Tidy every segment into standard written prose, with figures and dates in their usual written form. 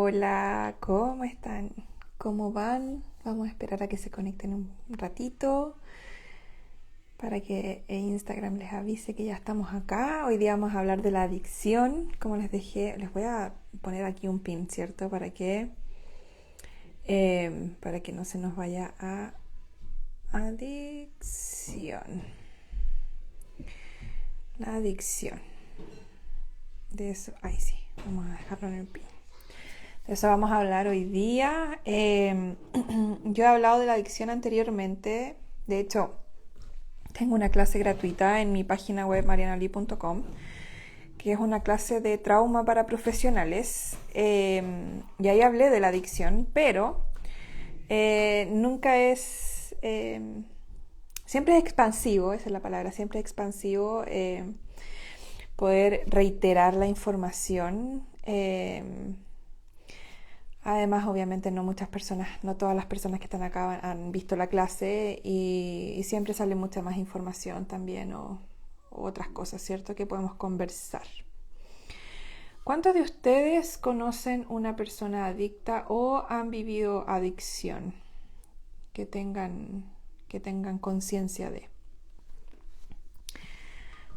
Hola, ¿cómo están? ¿Cómo van? Vamos a esperar a que se conecten un ratito para que Instagram les avise que ya estamos acá. Hoy día vamos a hablar de la adicción. Como les dije, les voy a poner aquí un pin, ¿cierto? Para que no se nos vaya a adicción. La adicción. De eso, ahí sí, vamos a dejarlo en el pin. De eso vamos a hablar hoy día. Yo he hablado de la adicción anteriormente. De hecho, tengo una clase gratuita en mi página web marianali.com, que es una clase de trauma para profesionales. Y ahí hablé de la adicción, pero nunca es... siempre es expansivo, esa es la palabra, siempre es expansivo poder reiterar la información. Además, obviamente, no todas las personas que están acá han visto la clase y siempre sale mucha más información también o otras cosas, ¿cierto? Que podemos conversar. ¿Cuántos de ustedes conocen una persona adicta o han vivido adicción? Que tengan conciencia de.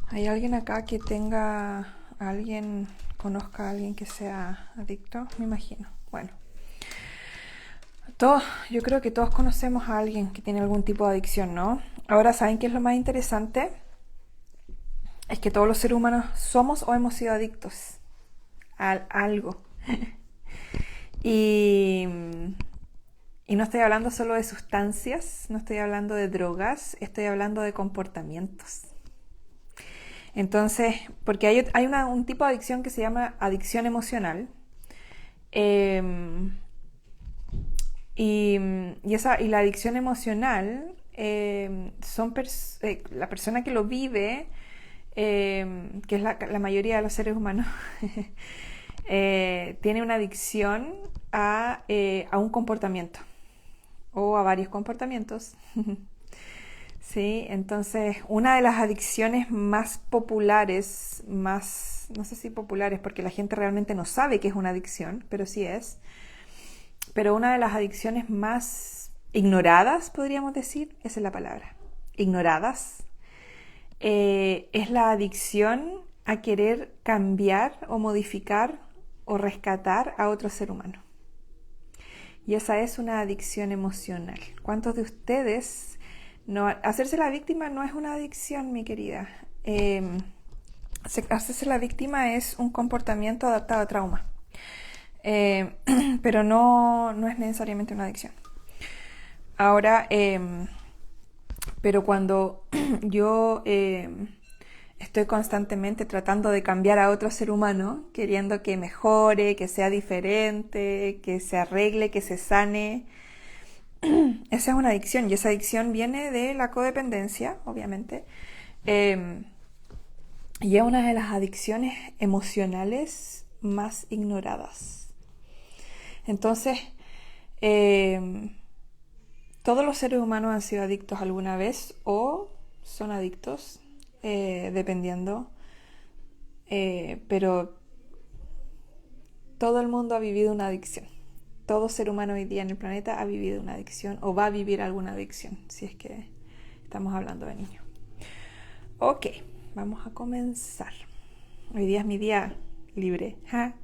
¿Hay alguien acá que conozca a alguien que sea adicto? Me imagino. Bueno. Yo creo que todos conocemos a alguien que tiene algún tipo de adicción, ¿no? Ahora, ¿saben qué es lo más interesante? Es que todos los seres humanos somos o hemos sido adictos a algo. Y no estoy hablando solo de sustancias, no estoy hablando de drogas, estoy hablando de comportamientos. Entonces, porque hay un tipo de adicción que se llama adicción emocional. Y la adicción emocional, la persona que lo vive, que es la mayoría de los seres humanos, tiene una adicción a un comportamiento o a varios comportamientos. Sí, entonces una de las adicciones más populares, no sé si populares porque la gente realmente no sabe que es una adicción, pero sí es. Pero una de las adicciones más ignoradas, podríamos decir, esa es la palabra, ignoradas, es la adicción a querer cambiar o modificar o rescatar a otro ser humano. Y esa es una adicción emocional. ¿Cuántos de ustedes hacerse la víctima no es una adicción, mi querida? Hacerse la víctima es un comportamiento adaptado a trauma. Pero no es necesariamente una adicción. Ahora, pero cuando yo estoy constantemente tratando de cambiar a otro ser humano, queriendo que mejore, que sea diferente, que se arregle, que se sane, esa es una adicción y esa adicción viene de la codependencia, obviamente. Y es una de las adicciones emocionales más ignoradas. Entonces, todos los seres humanos han sido adictos alguna vez o son adictos, dependiendo, pero todo el mundo ha vivido una adicción. Todo ser humano hoy día en el planeta ha vivido una adicción o va a vivir alguna adicción, si es que estamos hablando de niños. Ok, vamos a comenzar. Hoy día es mi día libre. ¿Ja?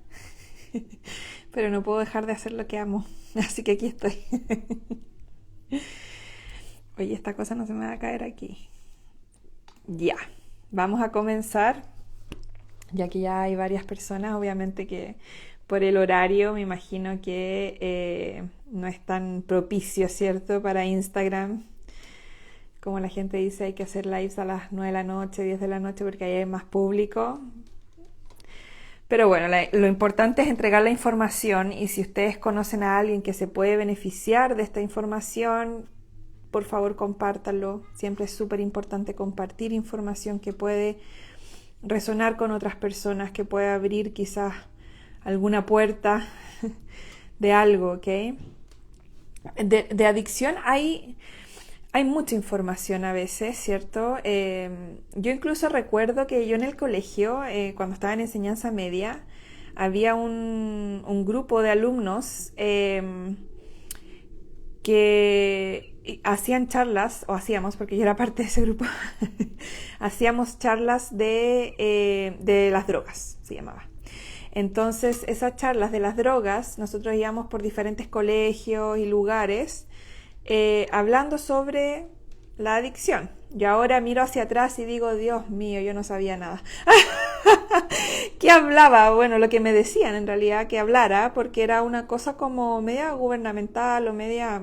Pero no puedo dejar de hacer lo que amo, así que aquí estoy. Oye, esta cosa no se me va a caer aquí. Ya, vamos a comenzar, ya que ya hay varias personas, obviamente que por el horario me imagino que no es tan propicio, ¿cierto? Para Instagram. Como la gente dice, hay que hacer lives a las 9 de la noche, 10 de la noche, porque ahí hay más público. Pero bueno, lo importante es entregar la información y si ustedes conocen a alguien que se puede beneficiar de esta información, por favor compártanlo. Siempre es súper importante compartir información que puede resonar con otras personas, que puede abrir quizás alguna puerta de algo, ¿ok? De adicción hay mucha información a veces, ¿cierto? Yo incluso recuerdo que yo en el colegio, cuando estaba en enseñanza media, había un grupo de alumnos que hacían charlas, o hacíamos, porque yo era parte de ese grupo, hacíamos charlas de las drogas, se llamaba. Entonces, esas charlas de las drogas, nosotros íbamos por diferentes colegios y lugares hablando sobre la adicción. Yo ahora miro hacia atrás y digo, Dios mío, yo no sabía nada. ¿Qué hablaba? Bueno, lo que me decían en realidad que hablara, porque era una cosa como media gubernamental o media,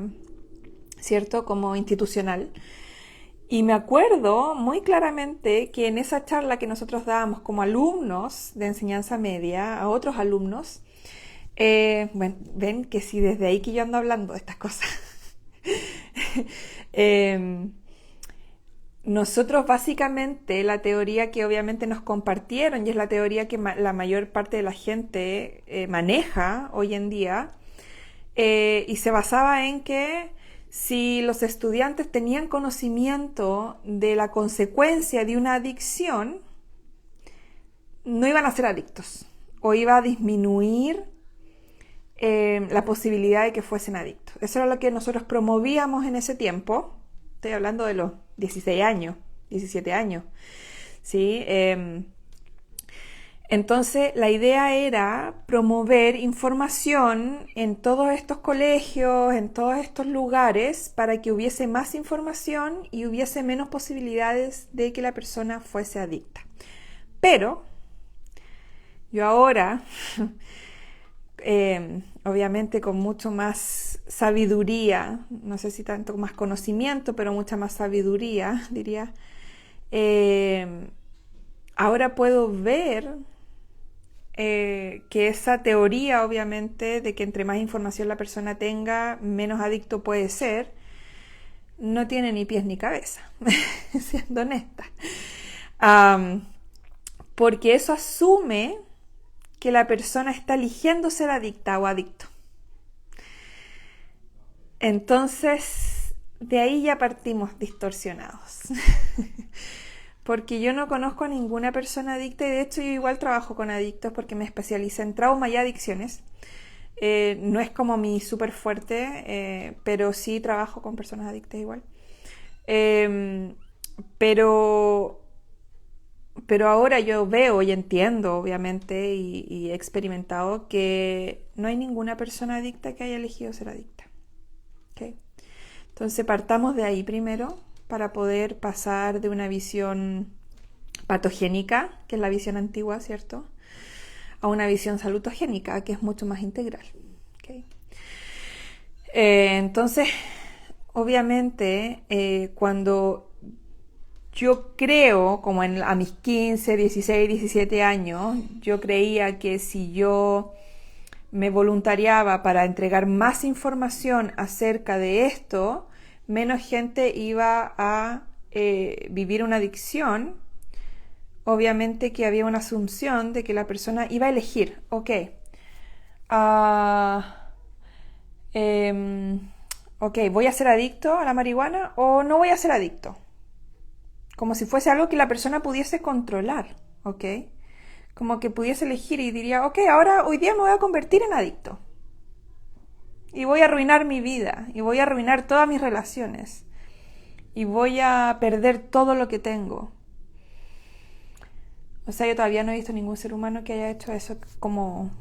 ¿cierto? Como institucional. Y me acuerdo muy claramente que en esa charla que nosotros dábamos como alumnos de enseñanza media a otros alumnos, bueno, ven que si desde ahí que yo ando hablando de estas cosas. Nosotros básicamente la teoría que obviamente nos compartieron y es la teoría que la mayor parte de la gente maneja hoy en día y se basaba en que si los estudiantes tenían conocimiento de la consecuencia de una adicción, no iban a ser adictos o iba a disminuir la posibilidad de que fuesen adictos. Eso era lo que nosotros promovíamos en ese tiempo. Estoy hablando de los 16 años, 17 años, ¿sí? Entonces, la idea era promover información en todos estos colegios, en todos estos lugares, para que hubiese más información y hubiese menos posibilidades de que la persona fuese adicta. Pero, yo ahora, obviamente con mucho más sabiduría, no sé si tanto más conocimiento, pero mucha más sabiduría, diría, ahora puedo ver que esa teoría, obviamente, de que entre más información la persona tenga, menos adicto puede ser, no tiene ni pies ni cabeza, siendo honesta. Porque eso asume que la persona está eligiendo ser adicta o adicto. Entonces, de ahí ya partimos distorsionados. Porque yo no conozco a ninguna persona adicta y de hecho yo igual trabajo con adictos porque me especialicé en trauma y adicciones. No es como mi súper fuerte, pero sí trabajo con personas adictas igual. Pero ahora yo veo y entiendo, obviamente, y he experimentado que no hay ninguna persona adicta que haya elegido ser adicta. ¿Okay? Entonces partamos de ahí primero para poder pasar de una visión patogénica, que es la visión antigua, ¿cierto?, a una visión salutogénica, que es mucho más integral. ¿Okay? Entonces, obviamente, cuando yo creo, como a mis 15, 16, 17 años, yo creía que si yo me voluntariaba para entregar más información acerca de esto, menos gente iba a vivir una adicción. Obviamente que había una asunción de que la persona iba a elegir, ok, voy a ser adicto a la marihuana o no voy a ser adicto. Como si fuese algo que la persona pudiese controlar, ¿ok? Como que pudiese elegir y diría, ok, ahora hoy día me voy a convertir en adicto. Y voy a arruinar mi vida, y voy a arruinar todas mis relaciones, y voy a perder todo lo que tengo. O sea, yo todavía no he visto ningún ser humano que haya hecho eso como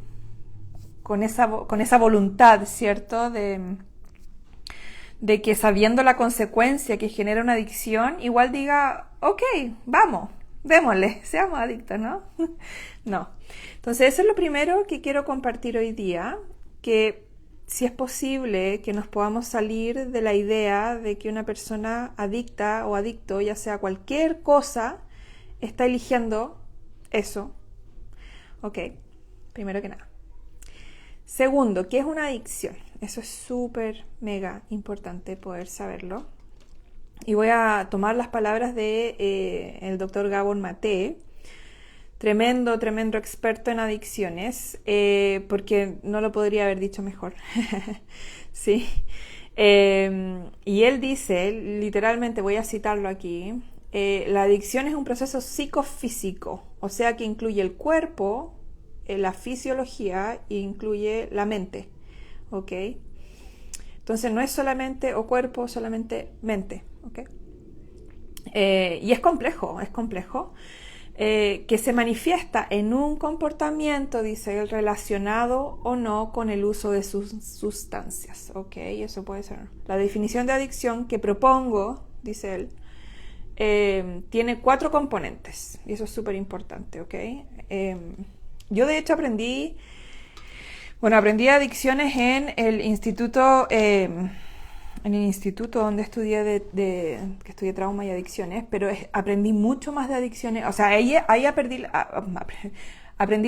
con esa voluntad, ¿cierto? De que sabiendo la consecuencia que genera una adicción, igual diga, ok, vamos, démosle, seamos adictos, ¿no? No. Entonces, eso es lo primero que quiero compartir hoy día, que si es posible que nos podamos salir de la idea de que una persona adicta o adicto, ya sea cualquier cosa, está eligiendo eso. Ok, primero que nada. Segundo, ¿qué es una adicción? Eso es súper, mega importante poder saberlo. Y voy a tomar las palabras de el doctor Gabor Mate, tremendo experto en adicciones, porque no lo podría haber dicho mejor. Sí. Y él dice, literalmente voy a citarlo aquí, la adicción es un proceso psicofísico, o sea que incluye el cuerpo, la fisiología e incluye la mente, ¿ok? Entonces no es solamente o cuerpo, solamente mente, ¿ok? Y es complejo, que se manifiesta en un comportamiento, dice él, relacionado o no con el uso de sus sustancias, ¿ok? Eso puede ser. La definición de adicción que propongo, dice él, tiene 4 componentes, y eso es súper importante, ¿ok? Yo de hecho aprendí adicciones en el instituto donde estudié que estudié trauma y adicciones, pero aprendí mucho más de adicciones, o sea, ahí aprendí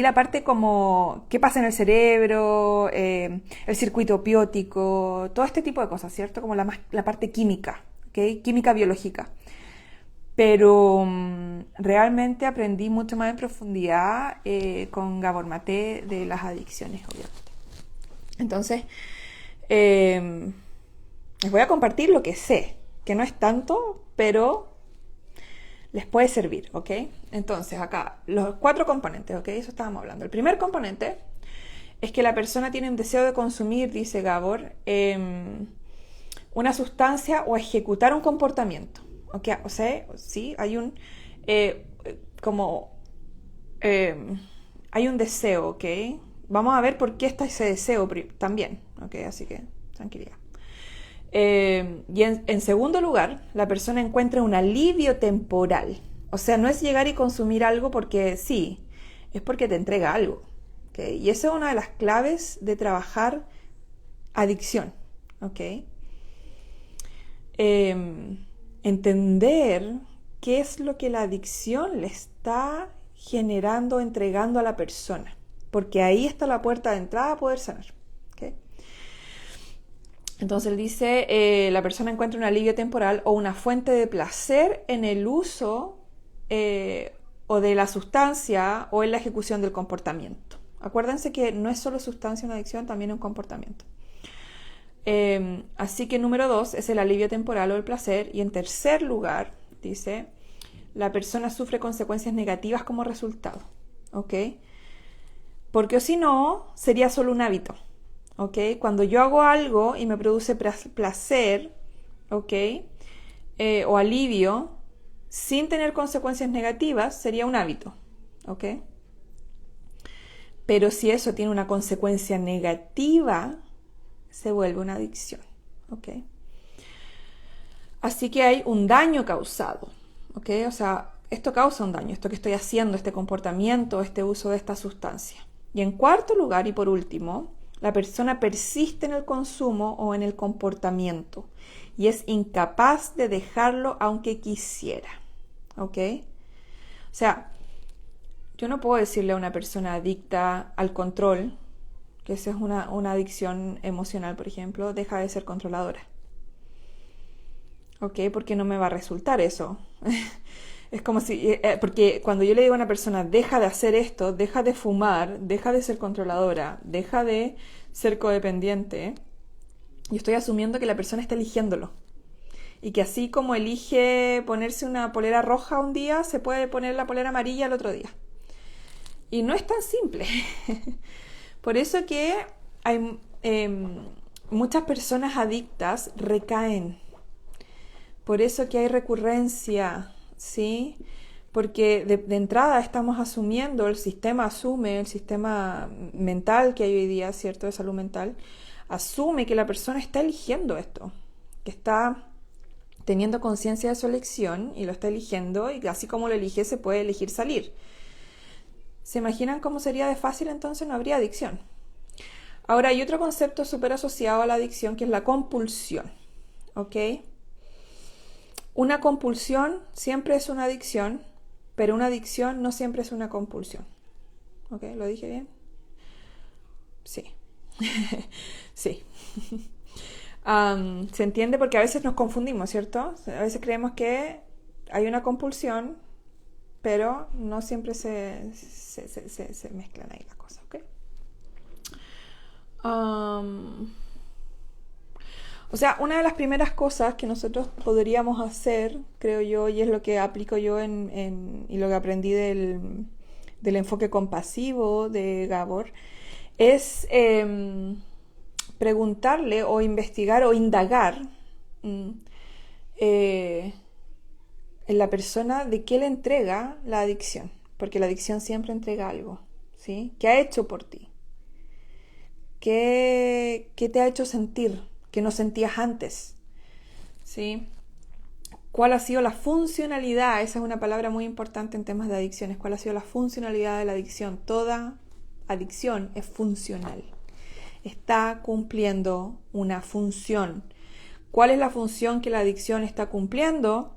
la parte como qué pasa en el cerebro, el circuito opiótico, todo este tipo de cosas, ¿cierto? Como la parte química, ¿okay? Química biológica. Pero realmente aprendí mucho más en profundidad con Gabor Maté de las adicciones, obviamente. Entonces, les voy a compartir lo que sé, que no es tanto, pero les puede servir, ¿ok? Entonces, acá, los 4 componentes, ¿ok? Eso estábamos hablando. El primer componente es que la persona tiene un deseo de consumir, dice Gabor, una sustancia o ejecutar un comportamiento. Okay, o sea, sí, hay un hay un deseo, ¿ok? Vamos a ver por qué está ese deseo también, ¿ok? Así que tranquilidad. Y en segundo lugar, la persona encuentra un alivio temporal. O sea, no es llegar y consumir algo porque sí, es porque te entrega algo, ¿ok? Y esa es una de las claves de trabajar adicción, ¿ok? Entender qué es lo que la adicción le está generando, entregando a la persona, porque ahí está la puerta de entrada a poder sanar, ¿okay? Entonces él dice, la persona encuentra un alivio temporal o una fuente de placer en el uso o de la sustancia o en la ejecución del comportamiento. Acuérdense que no es solo sustancia una adicción, también un comportamiento. Así que número 2 es el alivio temporal o el placer. Y en tercer lugar, dice, la persona sufre consecuencias negativas como resultado, ¿ok? Porque si no, sería solo un hábito, ¿ok? Cuando yo hago algo y me produce placer, ¿ok? O alivio, sin tener consecuencias negativas, sería un hábito, ¿ok? Pero si eso tiene una consecuencia negativa, se vuelve una adicción, ¿ok? Así que hay un daño causado, ¿ok? O sea, esto causa un daño, esto que estoy haciendo, este comportamiento, este uso de esta sustancia. Y en cuarto lugar y por último, la persona persiste en el consumo o en el comportamiento y es incapaz de dejarlo aunque quisiera, ¿ok? O sea, yo no puedo decirle a una persona adicta al control, que esa es una adicción emocional, por ejemplo, deja de ser controladora. ¿Ok? Porque no me va a resultar eso. Es como si, porque cuando yo le digo a una persona, deja de hacer esto, deja de fumar, deja de ser controladora, deja de ser codependiente, yo estoy asumiendo que la persona está eligiéndolo. Y que así como elige ponerse una polera roja un día, se puede poner la polera amarilla el otro día. Y no es tan simple. Por eso que hay muchas personas adictas recaen. Por eso que hay recurrencia, ¿sí? Porque de entrada estamos asumiendo, el sistema mental que hay hoy día, ¿cierto? De salud mental, asume que la persona está eligiendo esto, que está teniendo conciencia de su elección y lo está eligiendo, y así como lo elige se puede elegir salir. ¿Se imaginan cómo sería de fácil? Entonces no habría adicción. Ahora hay otro concepto súper asociado a la adicción que es la compulsión, ¿ok? Una compulsión siempre es una adicción, pero una adicción no siempre es una compulsión. ¿Ok? ¿Lo dije bien? Sí. Sí. Se entiende porque a veces nos confundimos, ¿cierto? A veces creemos que hay una compulsión, pero no siempre se mezclan ahí las cosas, ¿ok? O sea, una de las primeras cosas que nosotros podríamos hacer, creo yo, y es lo que aplico yo y lo que aprendí del del enfoque compasivo de Gabor, es preguntarle o investigar o indagar en la persona de qué le entrega la adicción, porque la adicción siempre entrega algo, ¿sí? ¿Qué ha hecho por ti? ¿Qué te ha hecho sentir que no sentías antes? ¿Sí? ¿Cuál ha sido la funcionalidad? Esa es una palabra muy importante en temas de adicciones. ¿Cuál ha sido la funcionalidad de la adicción? Toda adicción es funcional. Está cumpliendo una función. ¿Cuál es la función que la adicción está cumpliendo?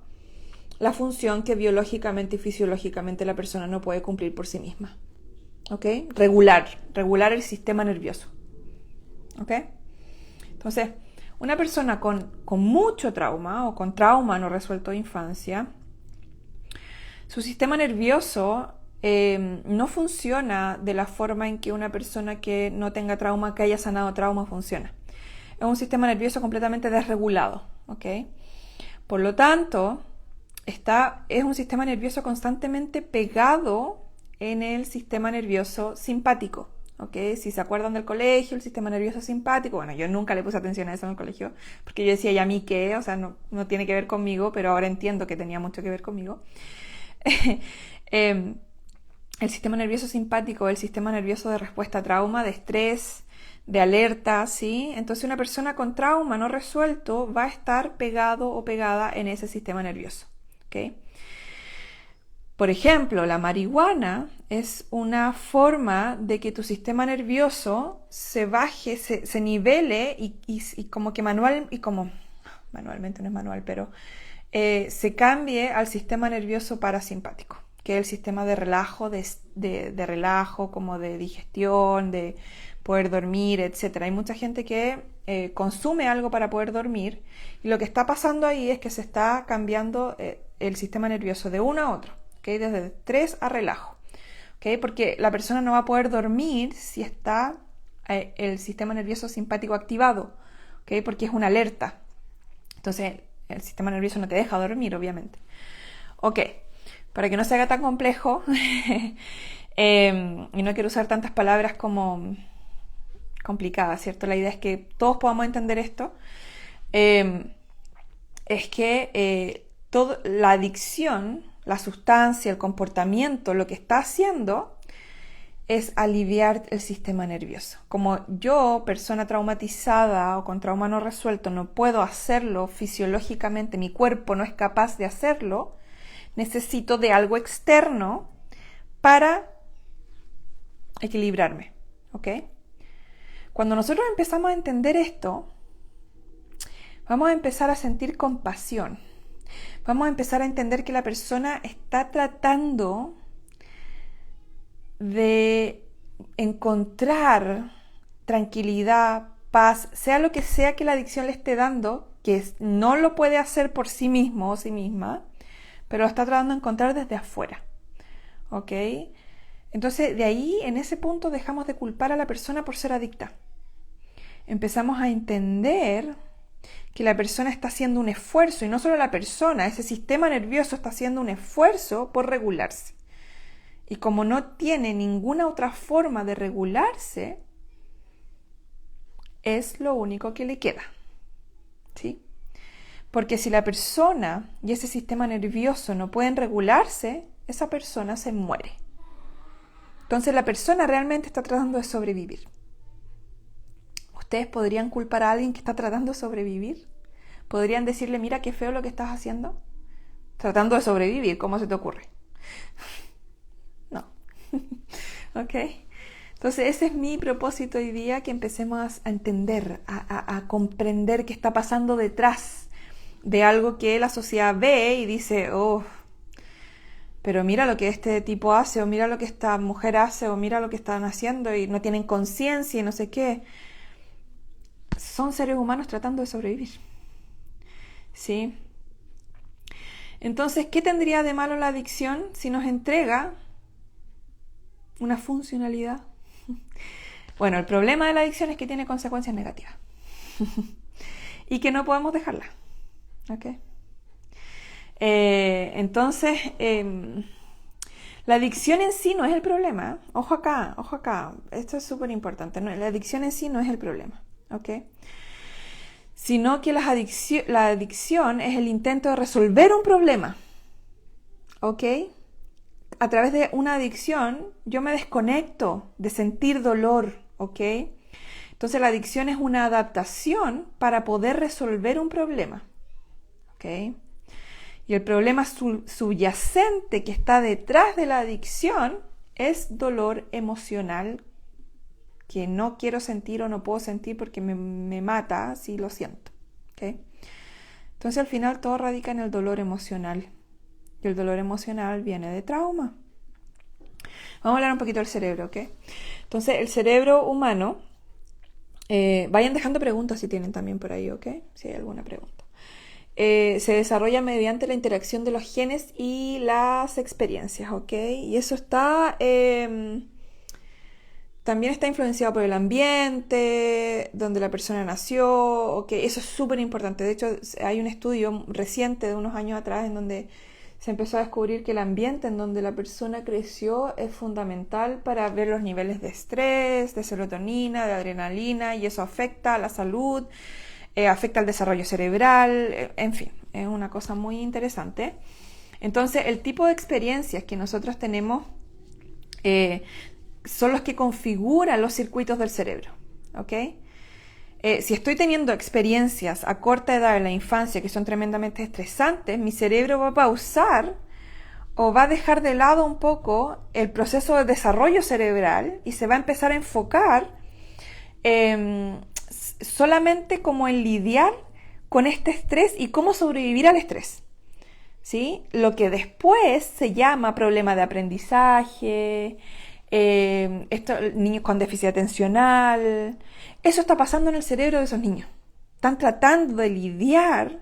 La función que biológicamente y fisiológicamente la persona no puede cumplir por sí misma. ¿Ok? Regular el sistema nervioso. ¿Ok? Entonces, una persona con mucho trauma o con trauma no resuelto de infancia, su sistema nervioso no funciona de la forma en que una persona que no tenga trauma, que haya sanado trauma, funciona. Es un sistema nervioso completamente desregulado, ¿ok? Por lo tanto, es un sistema nervioso constantemente pegado en el sistema nervioso simpático. ¿Okay? Si se acuerdan del colegio, el sistema nervioso simpático, bueno, yo nunca le puse atención a eso en el colegio, porque yo decía, ¿y a mí qué? O sea, no tiene que ver conmigo, pero ahora entiendo que tenía mucho que ver conmigo. El sistema nervioso simpático, el sistema nervioso de respuesta a trauma, de estrés, de alerta, ¿sí? Entonces una persona con trauma no resuelto va a estar pegado o pegada en ese sistema nervioso, ¿ok? Por ejemplo, la marihuana es una forma de que tu sistema nervioso se baje, se nivele y como que manualmente no es manual, pero se cambie al sistema nervioso parasimpático, que es el sistema de relajo, de relajo, como de digestión, de poder dormir, etc. Hay mucha gente que consume algo para poder dormir y lo que está pasando ahí es que se está cambiando el sistema nervioso de uno a otro. ¿Okay? Desde estrés a relajo, ¿okay? Porque la persona no va a poder dormir si está el sistema nervioso simpático activado, ¿okay? Porque es una alerta. Entonces el sistema nervioso no te deja dormir, obviamente. Ok, para que no se haga tan complejo y no quiero usar tantas palabras como complicadas, ¿cierto? La idea es que todos podamos entender esto. Es que la adicción, la sustancia, el comportamiento, lo que está haciendo es aliviar el sistema nervioso. Como yo, persona traumatizada o con trauma no resuelto, no puedo hacerlo fisiológicamente, mi cuerpo no es capaz de hacerlo, necesito de algo externo para equilibrarme, ¿ok? Cuando nosotros empezamos a entender esto, vamos a empezar a sentir compasión. Vamos a empezar a entender que la persona está tratando de encontrar tranquilidad, paz, sea lo que sea que la adicción le esté dando, que no lo puede hacer por sí mismo o sí misma, pero lo está tratando de encontrar desde afuera. ¿Ok? Entonces, de ahí, en ese punto, dejamos de culpar a la persona por ser adicta. Empezamos a entender que la persona está haciendo un esfuerzo, y no solo la persona, ese sistema nervioso está haciendo un esfuerzo por regularse. Y como no tiene ninguna otra forma de regularse, es lo único que le queda, ¿sí? Porque si la persona y ese sistema nervioso no pueden regularse, esa persona se muere. Entonces la persona realmente está tratando de sobrevivir. ¿Ustedes podrían culpar a alguien que está tratando de sobrevivir? ¿Podrían decirle, mira qué feo lo que estás haciendo? Tratando de sobrevivir, ¿cómo se te ocurre? No. ¿Ok? Entonces ese es mi propósito hoy día, que empecemos a entender, a comprender qué está pasando detrás de algo que la sociedad ve y dice, oh, pero mira lo que este tipo hace, o mira lo que esta mujer hace, o mira lo que están haciendo, y no tienen conciencia y no sé qué. Son seres humanos tratando de sobrevivir, ¿sí? Entonces, ¿qué tendría de malo la adicción si nos entrega una funcionalidad? Bueno, el problema de la adicción es que tiene consecuencias negativas y que no podemos dejarla, ¿ok? Entonces, La adicción en sí no es el problema. Ojo acá. Esto es súper importante. ¿No? La adicción en sí no es el problema, ¿ok? Sino que la adicción es el intento de resolver un problema, ¿ok? A través de una adicción yo me desconecto de sentir dolor, ¿ok? Entonces la adicción es una adaptación para poder resolver un problema, ¿ok? Y el problema subyacente que está detrás de la adicción es dolor emocional que no quiero sentir o no puedo sentir porque me mata si lo siento, ¿ok? Entonces al final todo radica en el dolor emocional. Y el dolor emocional viene de trauma. Vamos a hablar un poquito del cerebro, ¿ok? Entonces el cerebro humano, vayan dejando preguntas si tienen también por ahí, ¿ok? Si hay alguna pregunta. Se desarrolla mediante la interacción de los genes y las experiencias, ¿ok? Y eso está... también está influenciado por el ambiente, donde la persona nació, ¿ok? Eso es súper importante. De hecho, hay un estudio reciente de unos años atrás en donde se empezó a descubrir que el ambiente en donde la persona creció es fundamental para ver los niveles de estrés, de serotonina, de adrenalina, y eso afecta a la salud, afecta al desarrollo cerebral, en fin, es una cosa muy interesante. Entonces, el tipo de experiencias que nosotros tenemos son los que configuran los circuitos del cerebro, ¿ok? Si estoy teniendo experiencias a corta edad en la infancia que son tremendamente estresantes, mi cerebro va a pausar o va a dejar de lado un poco el proceso de desarrollo cerebral y se va a empezar a enfocar solamente como en lidiar con este estrés y cómo sobrevivir al estrés, ¿sí? Lo que después se llama problema de aprendizaje, niños con déficit atencional. Eso está pasando en el cerebro de esos niños. Están tratando de lidiar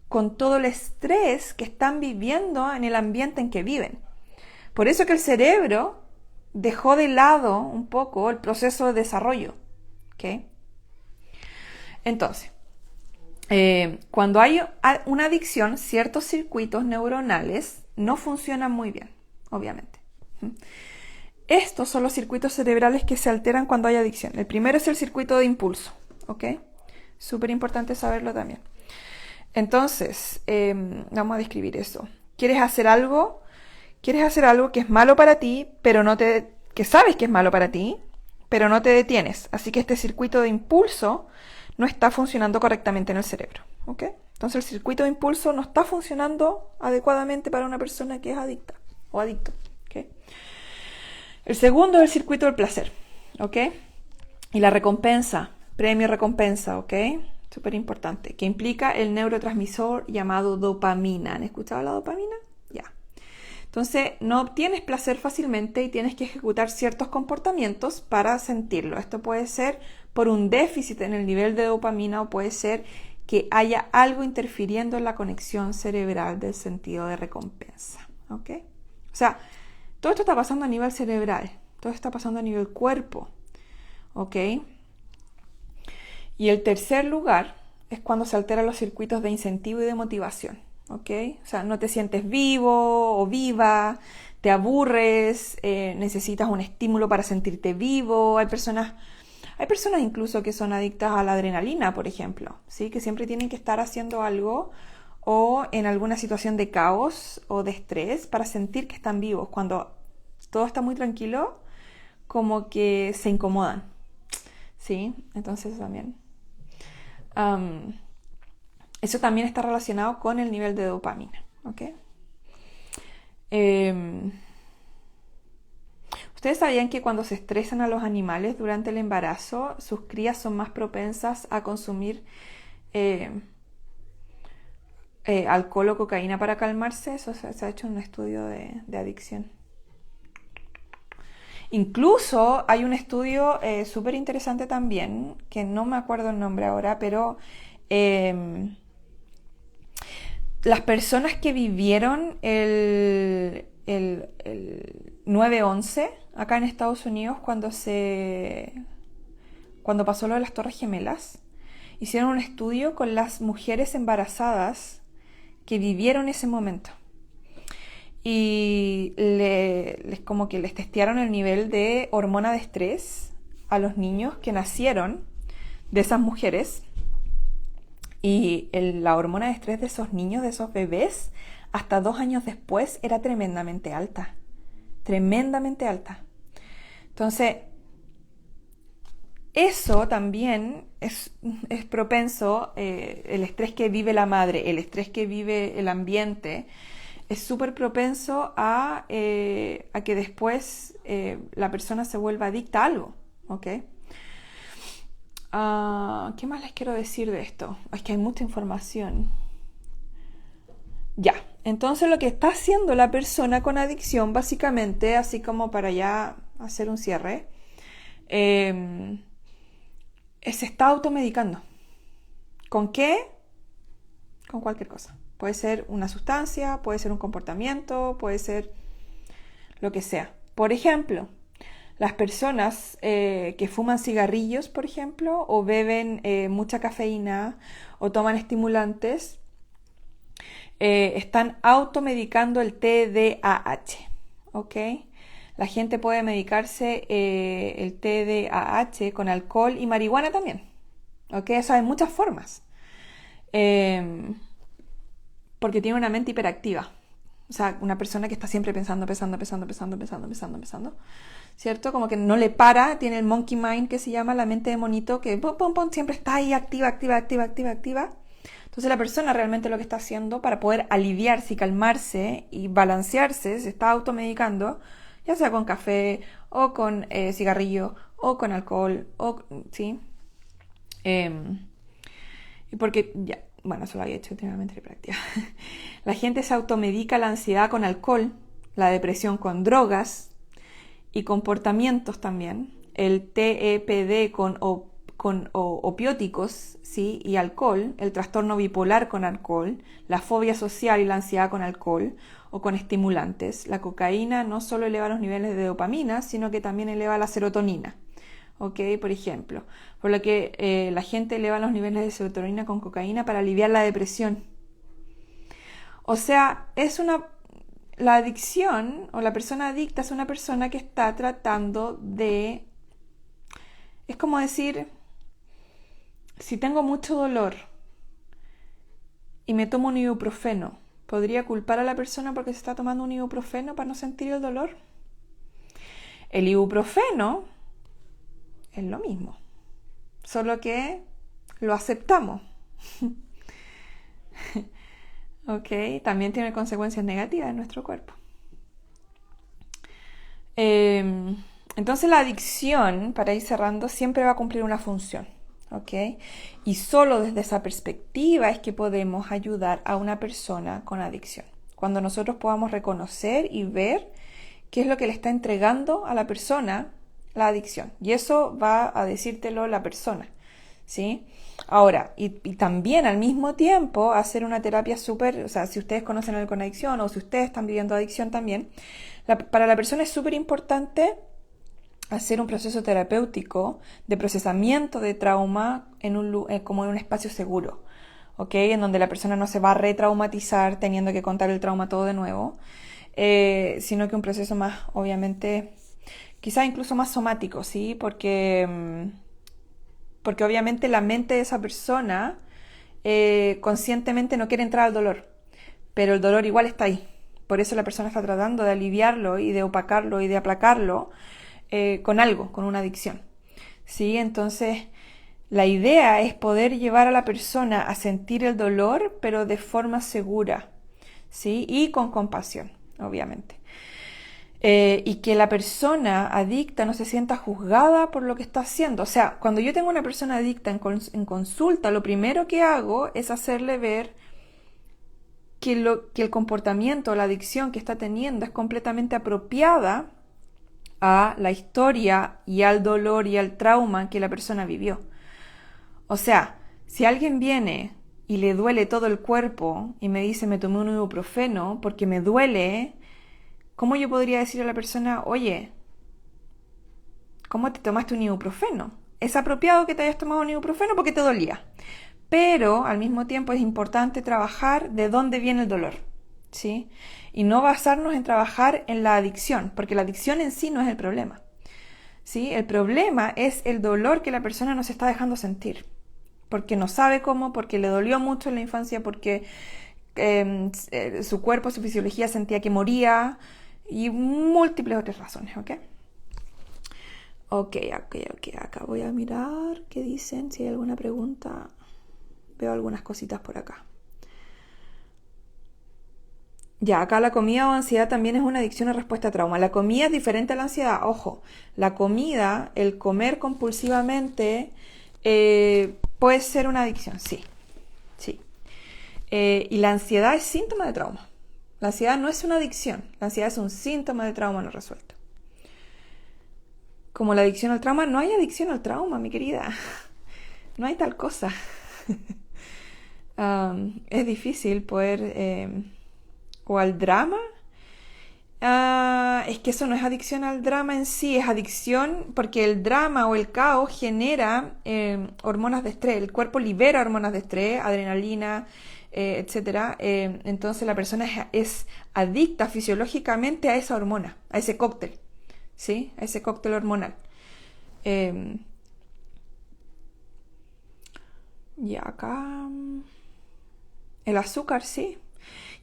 con todo el estrés que están viviendo en el ambiente en que viven. Por eso que el cerebro dejó de lado un poco el proceso de desarrollo, ¿okay? Entonces, cuando hay una adicción, ciertos circuitos neuronales no funcionan muy bien, obviamente. Estos son los circuitos cerebrales que se alteran cuando hay adicción. El primero es el circuito de impulso, ¿ok? Súper importante saberlo también. Entonces, vamos a describir eso. ¿Quieres hacer algo que es malo para ti, que sabes que es malo para ti, pero no te detienes? Así que este circuito de impulso no está funcionando correctamente en el cerebro, ¿ok? Entonces el circuito de impulso no está funcionando adecuadamente para una persona que es adicta o adicto, ¿ok? El segundo es el circuito del placer, ¿ok? Y la recompensa, premio-recompensa, ¿ok? Súper importante, que implica el neurotransmisor llamado dopamina. ¿Han escuchado la dopamina? Ya. Entonces, no obtienes placer fácilmente y tienes que ejecutar ciertos comportamientos para sentirlo. Esto puede ser por un déficit en el nivel de dopamina o puede ser que haya algo interfiriendo en la conexión cerebral del sentido de recompensa, ¿ok? O sea, todo esto está pasando a nivel cerebral, todo esto está pasando a nivel cuerpo, ¿ok? Y el tercer lugar es cuando se alteran los circuitos de incentivo y de motivación, ¿ok? O sea, no te sientes vivo o viva, te aburres, necesitas un estímulo para sentirte vivo. Hay personas incluso que son adictas a la adrenalina, por ejemplo, ¿sí? Que siempre tienen que estar haciendo algo o en alguna situación de caos o de estrés para sentir que están vivos. Cuando todo está muy tranquilo, como que se incomodan, ¿sí? Entonces también eso también está relacionado con el nivel de dopamina, ¿ok? ¿Ustedes sabían que cuando se estresan a los animales durante el embarazo, sus crías son más propensas a consumir alcohol o cocaína para calmarse? Eso se ha hecho en un estudio de adicción. Incluso hay un estudio súper interesante también, que no me acuerdo el nombre ahora, pero las personas que vivieron el 9/11 acá en Estados Unidos cuando pasó lo de las Torres Gemelas, hicieron un estudio con las mujeres embarazadas que vivieron ese momento. y les como que les testearon el nivel de hormona de estrés a los niños que nacieron de esas mujeres. Y la hormona de estrés de esos niños, de esos bebés, hasta 2 años después era tremendamente alta. Tremendamente alta. Entonces, eso también es propenso, el estrés que vive la madre, el estrés que vive el ambiente, es súper propenso a que después la persona se vuelva adicta a algo, ¿ok? ¿Qué más les quiero decir de esto? Es que hay mucha información. Ya, entonces lo que está haciendo la persona con adicción, básicamente, así como para ya hacer un cierre, se está automedicando. ¿Con qué? Con cualquier cosa. Puede ser una sustancia, puede ser un comportamiento, puede ser lo que sea. Por ejemplo, las personas que fuman cigarrillos, por ejemplo, o beben mucha cafeína o toman estimulantes, están automedicando el TDAH, ¿ok? La gente puede medicarse el TDAH con alcohol y marihuana también, ¿ok? Eso hay muchas formas, porque tiene una mente hiperactiva. O sea, una persona que está siempre pensando, ¿cierto? Como que no le para, tiene el monkey mind que se llama, la mente de monito, que siempre está ahí activa. Entonces la persona realmente lo que está haciendo para poder aliviarse y calmarse y balancearse, se está automedicando, ya sea con café o con cigarrillo o con alcohol, ¿sí? Porque ya, bueno, eso lo había hecho últimamente en práctica. La gente se automedica la ansiedad con alcohol, la depresión con drogas y comportamientos también, el TEPD con opióticos, ¿sí? Y alcohol, el trastorno bipolar con alcohol, la fobia social y la ansiedad con alcohol o con estimulantes. La cocaína no solo eleva los niveles de dopamina, sino que también eleva la serotonina. ¿Ok? Por ejemplo, por lo que la gente eleva los niveles de serotonina con cocaína para aliviar la depresión. O sea, la adicción o la persona adicta es una persona que está tratando de... Es como decir, si tengo mucho dolor y me tomo un ibuprofeno, ¿podría culpar a la persona porque se está tomando un ibuprofeno para no sentir el dolor? El ibuprofeno es lo mismo, solo que lo aceptamos. ¿Ok? También tiene consecuencias negativas en nuestro cuerpo. Entonces la adicción, para ir cerrando, siempre va a cumplir una función. ¿Ok? Y solo desde esa perspectiva es que podemos ayudar a una persona con adicción. Cuando nosotros podamos reconocer y ver qué es lo que le está entregando a la persona la adicción. Y eso va a decírtelo la persona, ¿sí? Ahora, y también al mismo tiempo hacer una terapia súper, o sea, si ustedes conocen algo con adicción o si ustedes están viviendo adicción también, para la persona es súper importante hacer un proceso terapéutico de procesamiento de trauma como en un espacio seguro, ¿ok? En donde la persona no se va a retraumatizar teniendo que contar el trauma todo de nuevo, sino que un proceso más, obviamente, quizás incluso más somático, ¿sí? Porque obviamente la mente de esa persona conscientemente no quiere entrar al dolor, pero el dolor igual está ahí. Por eso la persona está tratando de aliviarlo y de opacarlo y de aplacarlo con algo, con una adicción, ¿sí? Entonces, la idea es poder llevar a la persona a sentir el dolor, pero de forma segura, ¿sí? Y con compasión, obviamente. Y que la persona adicta no se sienta juzgada por lo que está haciendo. O sea, cuando yo tengo una persona adicta en consulta, lo primero que hago es hacerle ver que el comportamiento, la adicción que está teniendo es completamente apropiada a la historia y al dolor y al trauma que la persona vivió. O sea, si alguien viene y le duele todo el cuerpo y me dice me tomé un ibuprofeno porque me duele, ¿cómo yo podría decir a la persona, oye, ¿cómo te tomaste un ibuprofeno? Es apropiado que te hayas tomado un ibuprofeno porque te dolía. Pero al mismo tiempo es importante trabajar de dónde viene el dolor, ¿sí? y no basarnos en trabajar en la adicción, porque la adicción en sí no es el problema, ¿sí? El problema es el dolor que la persona nos está dejando sentir, porque no sabe cómo, porque le dolió mucho en la infancia, porque su cuerpo, su fisiología sentía que moría y múltiples otras razones, ¿ok? Ok, acá voy a mirar qué dicen, si hay alguna pregunta. Veo algunas cositas por acá. Ya, acá la comida o ansiedad también es una adicción o respuesta a trauma. La comida es diferente a la ansiedad. Ojo, la comida, el comer compulsivamente, puede ser una adicción, sí. Sí. Y la ansiedad es síntoma de trauma. La ansiedad no es una adicción. La ansiedad es un síntoma de trauma no resuelto. Como la adicción al trauma, no hay adicción al trauma, mi querida. No hay tal cosa. Es difícil poder... o al drama. Es que eso no es adicción al drama en sí, es adicción porque el drama o el caos genera hormonas de estrés. El cuerpo libera hormonas de estrés, adrenalina, etcétera. Entonces la persona es adicta fisiológicamente a esa hormona, a ese cóctel, ¿sí? A ese cóctel hormonal. Y acá el azúcar, sí.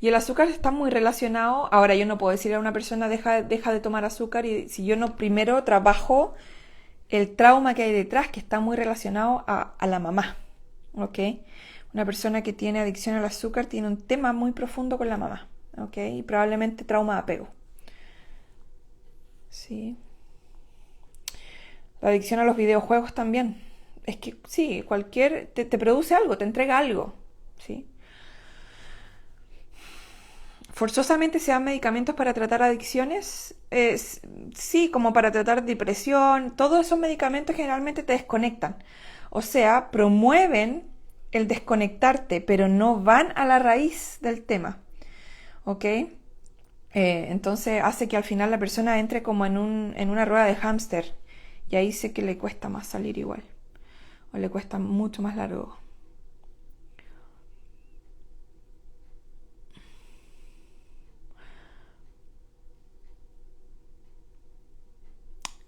Y el azúcar está muy relacionado. Ahora yo no puedo decirle a una persona deja de tomar azúcar y si yo no primero trabajo el trauma que hay detrás, que está muy relacionado a la mamá, ¿ok? Una persona que tiene adicción al azúcar tiene un tema muy profundo con la mamá, ¿ok? Y probablemente trauma de apego. Sí. La adicción a los videojuegos también. Es que sí, te produce algo, te entrega algo, ¿sí? ¿Forzosamente se dan medicamentos para tratar adicciones? Sí, como para tratar depresión. Todos esos medicamentos generalmente te desconectan. O sea, promueven el desconectarte, pero no van a la raíz del tema. ¿Ok? Entonces hace que al final la persona entre como en una rueda de hámster. Y ahí sé que le cuesta más salir igual. O le cuesta mucho más largo.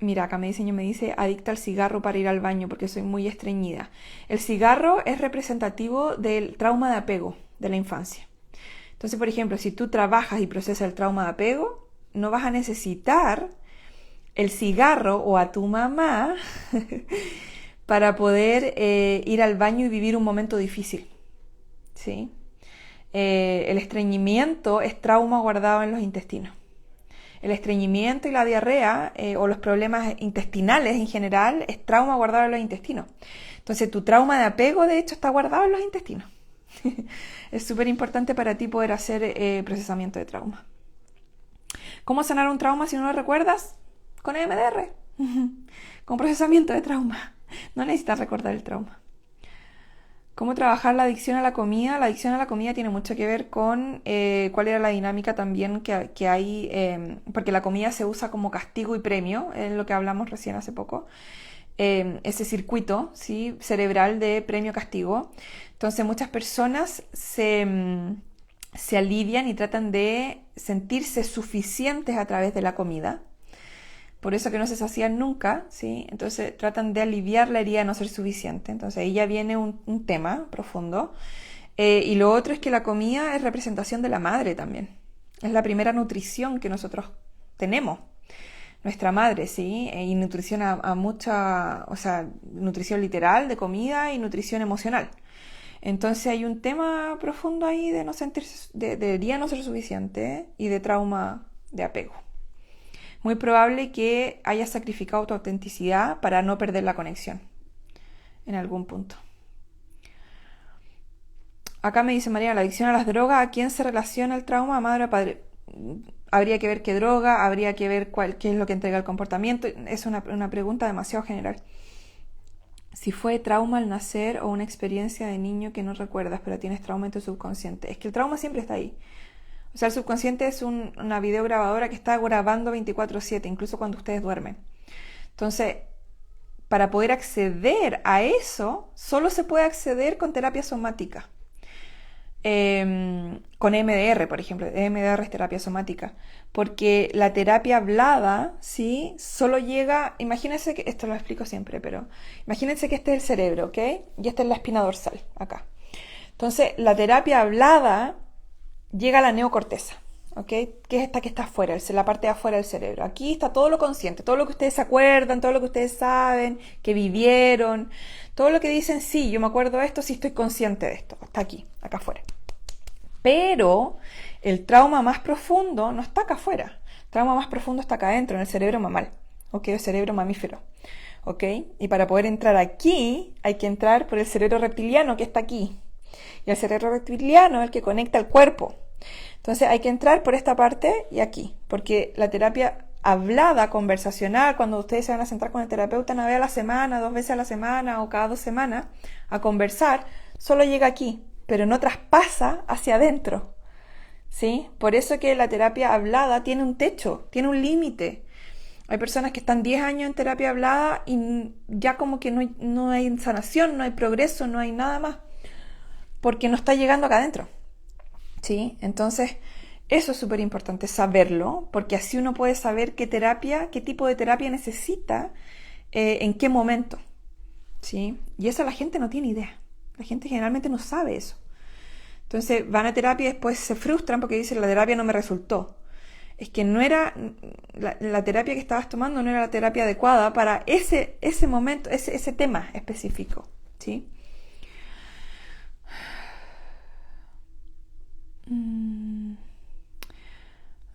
Mira, acá me dice adicta al cigarro para ir al baño porque soy muy estreñida. El cigarro es representativo del trauma de apego de la infancia. Entonces, por ejemplo, si tú trabajas y procesas el trauma de apego, no vas a necesitar el cigarro o a tu mamá para poder ir al baño y vivir un momento difícil, ¿sí? El estreñimiento es trauma guardado en los intestinos. El estreñimiento y la diarrea o los problemas intestinales en general es trauma guardado en los intestinos. Entonces tu trauma de apego de hecho está guardado en los intestinos. Es súper importante para ti poder hacer procesamiento de trauma. ¿Cómo sanar un trauma si no lo recuerdas? Con EMDR. Con procesamiento de trauma. No necesitas recordar el trauma. ¿Cómo trabajar la adicción a la comida? La adicción a la comida tiene mucho que ver con cuál era la dinámica también que hay, porque la comida se usa como castigo y premio, es lo que hablamos recién hace poco, ese circuito, ¿sí? Cerebral de premio-castigo. Entonces muchas personas se alivian y tratan de sentirse suficientes a través de la comida. Por eso que no se sacian nunca, ¿sí? Entonces tratan de aliviar la herida de no ser suficiente. Entonces ahí ya viene un tema profundo. Y lo otro es que la comida es representación de la madre también. Es la primera nutrición que nosotros tenemos. Nuestra madre, ¿sí? Y nutrición a mucha, o sea, nutrición literal de comida y nutrición emocional. Entonces hay un tema profundo ahí de no sentirse, de herida no ser suficiente y de trauma de apego. Muy probable que hayas sacrificado tu autenticidad para no perder la conexión en algún punto. Acá me dice María, la adicción a las drogas, ¿a quién se relaciona el trauma? ¿A madre o padre? Habría que ver qué droga, habría que ver qué es lo que entrega el comportamiento. Es una pregunta demasiado general. Si fue trauma al nacer o una experiencia de niño que no recuerdas, pero tienes trauma en tu subconsciente. Es que el trauma siempre está ahí. O sea, el subconsciente es una videograbadora que está grabando 24/7, incluso cuando ustedes duermen. Entonces, para poder acceder a eso, solo se puede acceder con terapia somática. con EMDR, por ejemplo. EMDR es terapia somática. Porque la terapia hablada, ¿sí? Solo llega, imagínense que, esto lo explico siempre, pero imagínense que este es el cerebro, ¿ok? Y esta es la espina dorsal, acá. Entonces, la terapia hablada llega a la neocorteza, ¿ok? Que es esta que está afuera, la parte de afuera del cerebro. Aquí está todo lo consciente, todo lo que ustedes se acuerdan, todo lo que ustedes saben, que vivieron, todo lo que dicen, sí, yo me acuerdo de esto, sí estoy consciente de esto. Está aquí, acá afuera. Pero el trauma más profundo no está acá afuera. El trauma más profundo está acá adentro, en el cerebro mamal, ¿ok? El cerebro mamífero, ¿ok? Y para poder entrar aquí, hay que entrar por el cerebro reptiliano que está aquí. Y el cerebro reptiliano es el que conecta el cuerpo. Entonces hay que entrar por esta parte y aquí, porque la terapia hablada, conversacional, cuando ustedes se van a sentar con el terapeuta una vez a la semana, 2 veces a la semana o cada 2 semanas a conversar, solo llega aquí, pero no traspasa hacia adentro, ¿sí? Por eso que la terapia hablada tiene un techo, tiene un límite. Hay personas que están 10 años en terapia hablada y ya como que no hay sanación, no hay progreso, no hay nada más, porque no está llegando acá adentro, ¿sí? Entonces, eso es súper importante saberlo, porque así uno puede saber qué tipo de terapia necesita, en qué momento, ¿sí? Y eso la gente no tiene idea. La gente generalmente no sabe eso. Entonces van a terapia y después se frustran porque dicen la terapia no me resultó. Es que no era la terapia que estabas tomando, no era la terapia adecuada para ese momento, ese tema específico, ¿sí?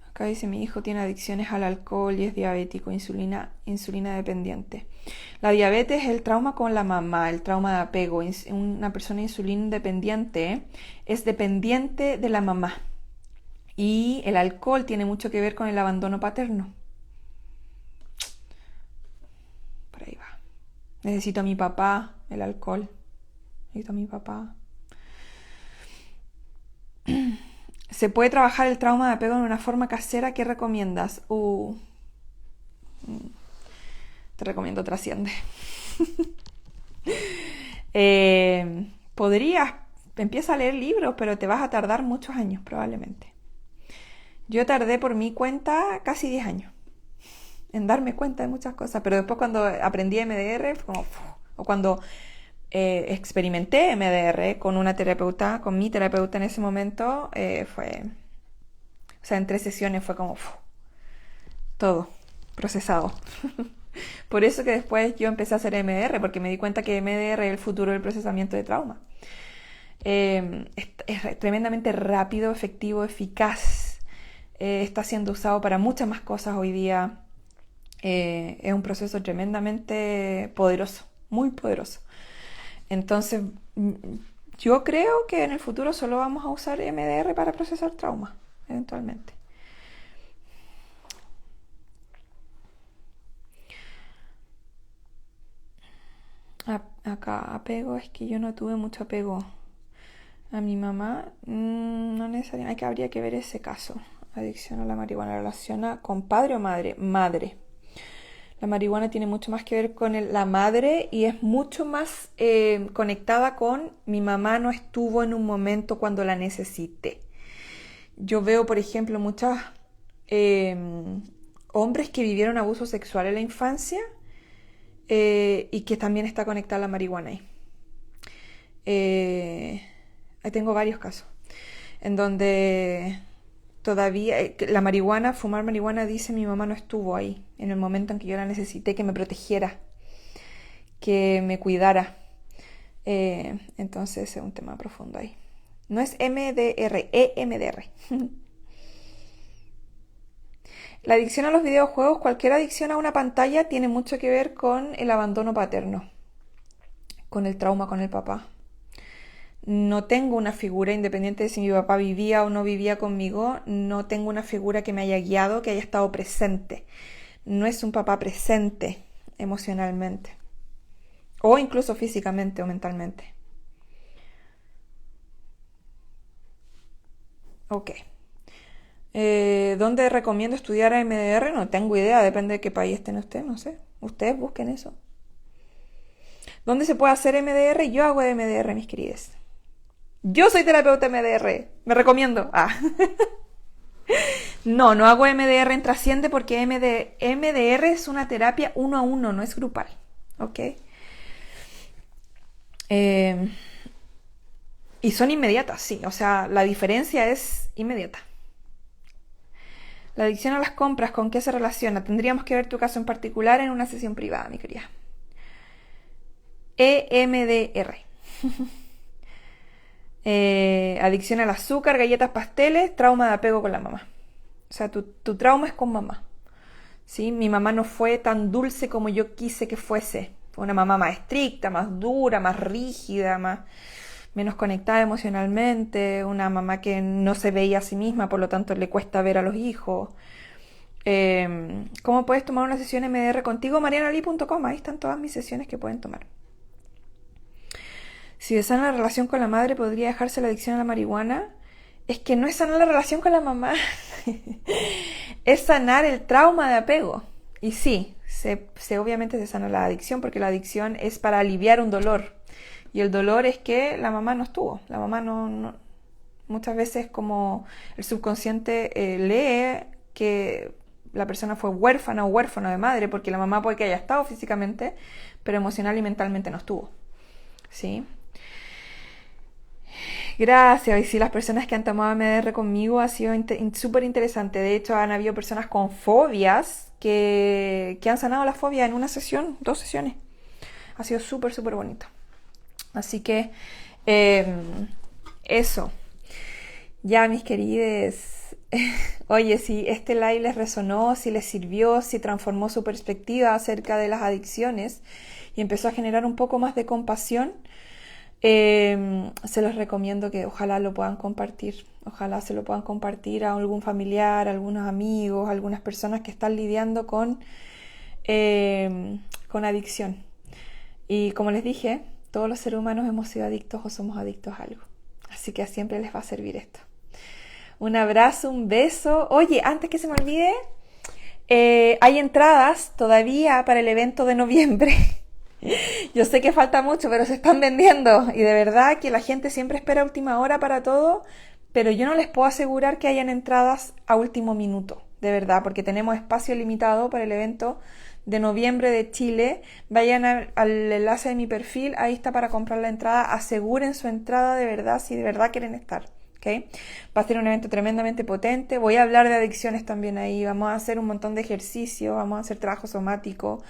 Acá dice, mi hijo tiene adicciones al alcohol y es diabético, insulina dependiente. La diabetes es el trauma con la mamá, el trauma de apego. Una persona insulina dependiente es dependiente de la mamá. Y el alcohol tiene mucho que ver con el abandono paterno. Por ahí va. Necesito a mi papá, el alcohol. Necesito a mi papá. ¿Se puede trabajar el trauma de apego de una forma casera? ¿Qué recomiendas? Te recomiendo Trasciende. Podrías, empieza a leer libros, pero te vas a tardar muchos años probablemente. Yo tardé por mi cuenta casi 10 años en darme cuenta de muchas cosas, pero después cuando aprendí MDR, fue como, o cuando experimenté MDR con una terapeuta, con mi terapeuta en ese momento, o sea, en 3 sesiones fue como todo procesado. Por eso que después yo empecé a hacer MDR, porque me di cuenta que MDR es el futuro del procesamiento de trauma. Es tremendamente rápido, efectivo, eficaz. Está siendo usado para muchas más cosas hoy día. Es un proceso tremendamente poderoso, muy poderoso. Entonces, yo creo que en el futuro solo vamos a usar MDR para procesar trauma, eventualmente. Acá, apego, es que yo no tuve mucho apego a mi mamá. No necesariamente, habría que ver ese caso. Adicción a la marihuana, ¿relaciona con padre o madre? Madre. La marihuana tiene mucho más que ver con la madre y es mucho más conectada con mi mamá no estuvo en un momento cuando la necesité. Yo veo, por ejemplo, muchos hombres que vivieron abuso sexual en la infancia y que también está conectada a la marihuana ahí. Tengo varios casos en donde todavía la marihuana, fumar marihuana, dice mi mamá no estuvo ahí en el momento en que yo la necesité, que me protegiera, que me cuidara. Entonces es un tema profundo ahí. No es MDR, EMDR. La adicción a los videojuegos, cualquier adicción a una pantalla tiene mucho que ver con el abandono paterno, con el trauma con el papá. No tengo una figura, independiente de si mi papá vivía o no vivía conmigo, no tengo una figura que me haya guiado, que haya estado presente. No es un papá presente emocionalmente, o incluso físicamente o mentalmente. Ok. ¿Dónde recomiendo estudiar MDR? No tengo idea, depende de qué país estén ustedes, no sé. Ustedes busquen eso. ¿Dónde se puede hacer MDR? Yo hago MDR, mis queridas. Yo soy terapeuta MDR, me recomiendo. No, no hago MDR en Trasciende porque MDR es una terapia uno a uno, no es grupal. ¿Ok? Y son inmediatas, sí. O sea, la diferencia es inmediata. La adicción a las compras, ¿con qué se relaciona? Tendríamos que ver tu caso en particular en una sesión privada, mi querida. EMDR. Adicción al azúcar, galletas, pasteles, trauma de apego con la mamá. O sea, tu trauma es con mamá. ¿Sí? Mi mamá no fue tan dulce como yo quise que fuese. Fue una mamá más estricta, más dura, más rígida, menos conectada emocionalmente. Una mamá que no se veía a sí misma, por lo tanto le cuesta ver a los hijos. ¿Cómo puedes tomar una sesión MDR contigo? marianali.com, ahí están todas mis sesiones que pueden tomar. Si se sana la relación con la madre, ¿podría dejarse la adicción a la marihuana? Es que no es sanar la relación con la mamá, es sanar el trauma de apego. Y sí, obviamente se sana la adicción porque la adicción es para aliviar un dolor. Y el dolor es que la mamá no estuvo. La mamá no muchas veces como el subconsciente lee que la persona fue huérfana o huérfano de madre porque la mamá puede que haya estado físicamente, pero emocional y mentalmente no estuvo. ¿Sí? Gracias. Y sí, las personas que han tomado MDR conmigo ha sido súper interesante. De hecho, han habido personas con fobias que han sanado la fobia en una sesión, 2 sesiones. Ha sido súper, súper bonito. Así que eso. Ya, mis querides. Oye, si este live les resonó, si les sirvió, si transformó su perspectiva acerca de las adicciones y empezó a generar un poco más de compasión, se los recomiendo que ojalá lo puedan compartir. Ojalá se lo puedan compartir a algún familiar, a algunos amigos, a algunas personas que están lidiando con adicción. Y como les dije, todos los seres humanos hemos sido adictos o somos adictos a algo. Así que siempre les va a servir esto. Un abrazo, un beso. Oye, antes que se me olvide, hay entradas todavía para el evento de noviembre. Yo sé que falta mucho, pero se están vendiendo. Y de verdad que la gente siempre espera a última hora para todo, pero yo no les puedo asegurar que hayan entradas a último minuto. De verdad, porque tenemos espacio limitado para el evento de noviembre de Chile. Vayan al enlace de mi perfil, ahí está para comprar la entrada. Aseguren su entrada de verdad, si de verdad quieren estar. ¿Okay? Va a ser un evento tremendamente potente. Voy a hablar de adicciones también ahí. Vamos a hacer un montón de ejercicios, vamos a hacer trabajo somático.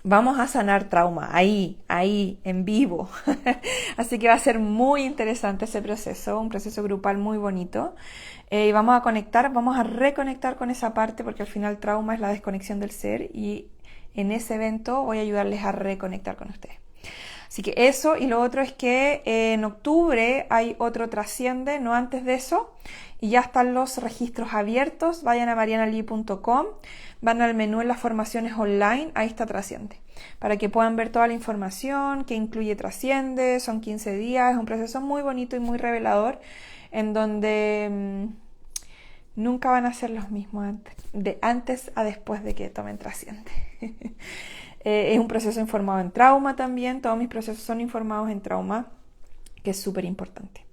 Vamos a sanar trauma, ahí, en vivo. Así que va a ser muy interesante ese proceso, un proceso grupal muy bonito. Y vamos a reconectar con esa parte, porque al final trauma es la desconexión del ser, y en ese evento voy a ayudarles a reconectar con ustedes. Así que eso, y lo otro es que en octubre hay otro Trasciende, no antes de eso, y ya están los registros abiertos. Vayan a marianali.com, van al menú en las formaciones online, ahí está Trasciende, para que puedan ver toda la información que incluye Trasciende. Son 15 días, es un proceso muy bonito y muy revelador, en donde nunca van a ser los mismos de antes a después de que tomen Trasciende. Es un proceso informado en trauma también. Todos mis procesos son informados en trauma, que es súper importante.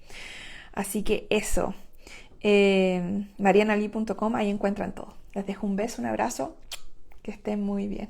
Así que eso. marianali.com, ahí encuentran todo. Les dejo un beso, un abrazo. Que estén muy bien.